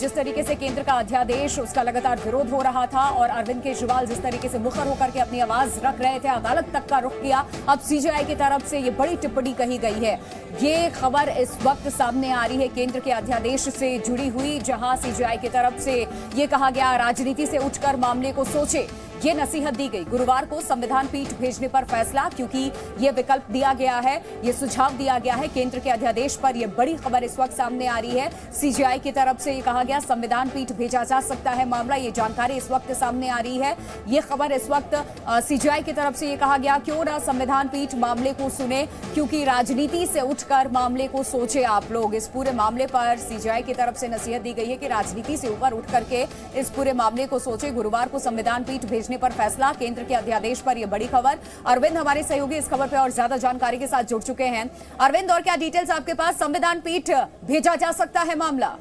जिस तरीके से केंद्र का अध्यादेश उसका लगातार विरोध हो रहा था और अरविंद केजरीवाल जिस तरीके से मुखर होकर के अपनी आवाज रख रहे थे, अदालत तक का रुख किया। अब सीजेआई की तरफ से ये बड़ी टिप्पणी कही गई है। ये खबर इस वक्त सामने आ रही है केंद्र के अध्यादेश से जुड़ी हुई, जहां सीजेआई की तरफ से ये कहा गया राजनीति से उठकर मामले को सोचे। ये नसीहत दी गई। गुरुवार को संविधान पीठ भेजने पर फैसला, क्योंकि ये विकल्प दिया गया है, ये सुझाव दिया गया है केंद्र के अध्यादेश पर। यह बड़ी खबर इस वक्त सामने आ रही है। सीजेआई की तरफ से ये कहा गया संविधान पीठ भेजा जा सकता है मामला। ये जानकारी इस वक्त सामने आ रही है। ये खबर इस वक्त सीजेआई की तरफ से ये कहा गया क्यों ना संविधान पीठ मामले को सुने, क्योंकि राजनीति से उठकर मामले को सोचे आप लोग। इस पूरे मामले पर सीजेआई की तरफ से नसीहत दी गई है कि राजनीति से ऊपर उठ करके इस पूरे मामले को सोचे। गुरुवार को संविधान पीठ भेजने पर फैसला, केंद्र के अध्यादेश पर यह बड़ी खबर। अरविंद हमारे सहयोगी इस खबर पर और ज्यादा जानकारी के साथ जुड़ चुके हैं। अरविंद, और क्या डिटेल्स आपके पास? संविधान पीठ भेजा जा सकता है मामला?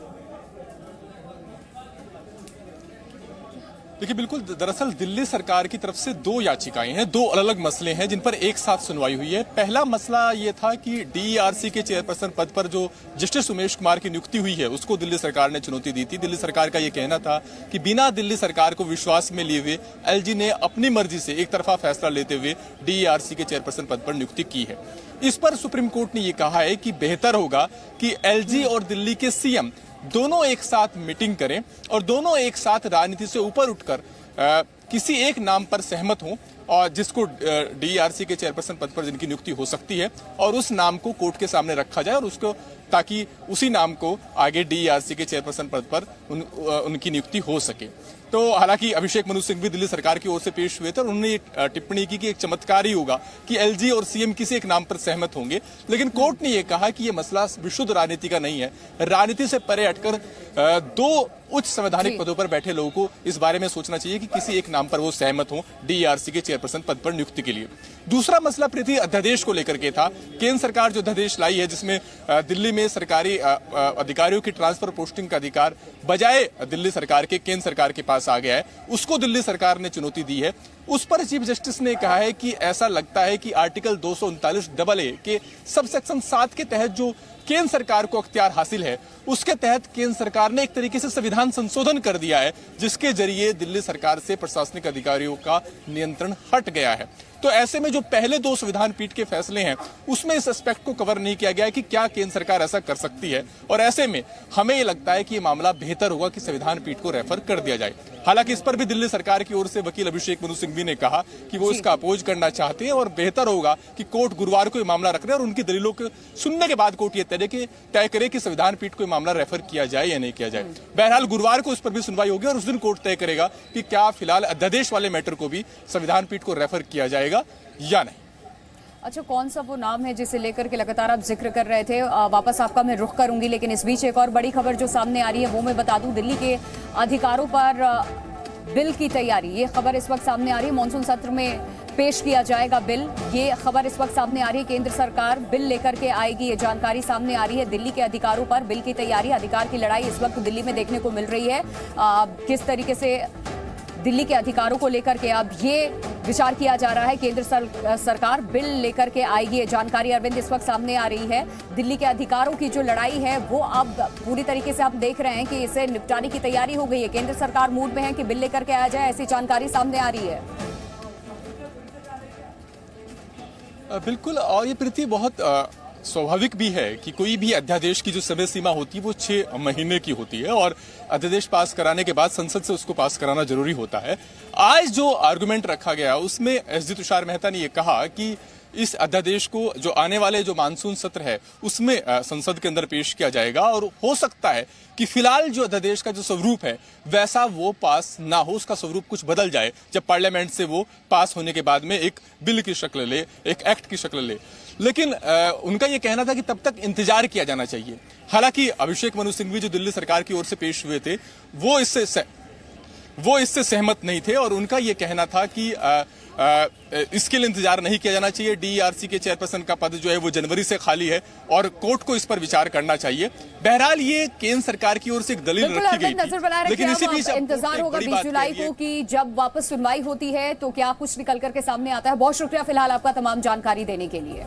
देखिए, बिल्कुल, दरअसल दिल्ली सरकार की तरफ से 2 याचिकाएं हैं, 2 अलग-अलग मसले हैं जिन पर एक साथ सुनवाई हुई है। पहला मसला ये था कि डीईआरसी के चेयरपर्सन पद पर जो जस्टिस उमेश कुमार की नियुक्ति हुई है उसको दिल्ली सरकार ने चुनौती दी थी। दिल्ली सरकार का ये कहना था कि बिना दिल्ली सरकार को विश्वास में लिए हुए एलजी ने अपनी मर्जी से एक तरफा फैसला लेते हुए डीईआरसी के चेयरपर्सन पद पर नियुक्ति की है। इस पर सुप्रीम कोर्ट ने यह कहा है कि बेहतर होगा कि एलजी और दिल्ली के सीएम दोनों एक साथ मीटिंग करें और दोनों एक साथ राजनीति से ऊपर उठकर किसी एक नाम पर सहमत हों और जिसको डीईआरसी के चेयरपर्सन पद पर जिनकी नियुक्ति हो सकती है, और उस नाम को कोर्ट के सामने रखा जाए और उसको, ताकि उसी नाम को आगे डीईआरसी के चेयरपर्सन पद पर उनकी नियुक्ति हो सके। तो हालांकि अभिषेक मनु सिंह भी दिल्ली सरकार की ओर से पेश हुए थे और उन्होंने एक टिप्पणी की कि एक चमत्कार ही होगा कि एलजी और सीएम किसी एक नाम पर सहमत होंगे, लेकिन कोर्ट ने यह कहा कि यह मसला विशुद्ध राजनीति का नहीं है। राजनीति से परे हटकर 2 उच्च संवैधानिक पदों पर बैठे लोगों को इस बारे में सोचना चाहिए कि किसी एक नाम पर वो सहमत हो डीईआरसी के चेयरपर्सन पद पर नियुक्ति के लिए। दूसरा मसला प्रीति अध्यादेश को लेकर के था। केंद्र सरकार जो अध्यादेश लाई है जिसमें दिल्ली में सरकारी अधिकारियों की ट्रांसफर पोस्टिंग का अधिकार बजाय दिल्ली सरकार के केंद्र सरकार के पास आ गया है, उसको दिल्ली सरकार ने चुनौती दी है। उस पर चीफ जस्टिस ने कहा है कि ऐसा लगता है कि आर्टिकल 239AA के सब सेक्शन 7 के तहत जो केंद्र सरकार को अख्तियार हासिल है उसके तहत केंद्र सरकार ने एक तरीके से संविधान संशोधन कर दिया है, जिसके जरिए दिल्ली सरकार से प्रशासनिक अधिकारियों का नियंत्रण हट गया है। तो ऐसे में जो पहले 2 संविधान पीठ के फैसले हैं उसमें इस एस्पेक्ट को कवर नहीं किया गया है कि क्या केंद्र सरकार ऐसा कर सकती है, और ऐसे में हमें ये लगता है कि ये मामला बेहतर होगा कि संविधान पीठ को रेफर कर दिया जाए। हालांकि इस पर भी दिल्ली सरकार की ओर से वकील अभिषेक मनु सिंघवी ने कहा कि वो इसका अपोज करना चाहते हैं और बेहतर होगा कि कोर्ट गुरुवार को ये मामला रख रहे और उनकी दलीलों को सुनने के बाद कोर्ट ये तय करे कि संविधान पीठ को मामला रेफर किया जाए या नहीं किया जाए। बहरहाल गुरुवार को इस पर भी सुनवाई होगी और उस दिन कोर्ट तय करेगा कि क्या फिलहाल अध्यादेश वाले मैटर को भी संविधान पीठ को रेफर किया जाएगा या नहीं। अच्छा, कौन सा वो नाम है जिसे लेकर के लगातार आप जिक्र कर रहे थे? वापस आपका मैं रुख करूंगी, लेकिन इस बीच एक और बड़ी खबर जो सामने आ रही है वो मैं बता दूं। दिल्ली के अधिकारों पर बिल की तैयारी, ये खबर इस वक्त सामने आ रही है। मॉनसून सत्र में पेश किया जाएगा बिल, ये खबर इस वक्त सामने आ रही है। केंद्र सरकार बिल लेकर के आएगी, ये जानकारी सामने आ रही है। दिल्ली के अधिकारों पर बिल की तैयारी, अधिकार की लड़ाई इस वक्त दिल्ली में देखने को मिल रही है। किस तरीके से दिल्ली के अधिकारों को लेकर के अब ये विचार किया जा रहा है, केंद्र सरकार बिल लेकर के आएगी, ये जानकारी अरविंद इस वक्त सामने आ रही है। दिल्ली के अधिकारों की जो लड़ाई है वो अब पूरी तरीके से आप देख रहे हैं कि इसे निपटाने की तैयारी हो गई है। केंद्र सरकार मूड में है कि बिल लेकर के आया जाए, ऐसी जानकारी सामने आ रही है। बिल्कुल, और ये प्रीति बहुत स्वाभाविक भी है कि कोई भी अध्यादेश की जो समय सीमा होती है वो 6 महीने की होती है और अध्यादेश पास कराने के बाद संसद से उसको पास कराना जरूरी होता है। आज जो आर्गुमेंट रखा गया उसमें एसजी तुषार मेहता ने ये कहा कि इस अध्यादेश को जो आने वाले जो मानसून सत्र है उसमें संसद के अंदर पेश किया जाएगा और हो सकता है कि फिलहाल जो अध्यादेश का जो स्वरूप है वैसा वो पास ना हो, उसका स्वरूप कुछ बदल जाए जब पार्लियामेंट से वो पास होने के बाद में एक बिल की शक्ल ले, एक एक्ट की शक्ल ले। लेकिन उनका ये कहना था कि तब तक इंतजार किया जाना चाहिए। हालांकि अभिषेक मनु सिंघवी जो दिल्ली सरकार की ओर से पेश हुए थे वो इससे सहमत नहीं थे और उनका ये कहना था कि इसके लिए इंतजार नहीं किया जाना चाहिए। डीईआरसी के चेयरपर्सन का पद जो है वो जनवरी से खाली है और कोर्ट को इस पर विचार करना चाहिए। बहरहाल ये केंद्र सरकार की ओर से एक दलील रखी गई थी, लेकिन इसी बीच इंतजार होगा 20 जुलाई को कि जब वापस सुनवाई होती है तो क्या कुछ निकल करके सामने आता है। बहुत शुक्रिया फिलहाल आपका तमाम जानकारी देने के लिए।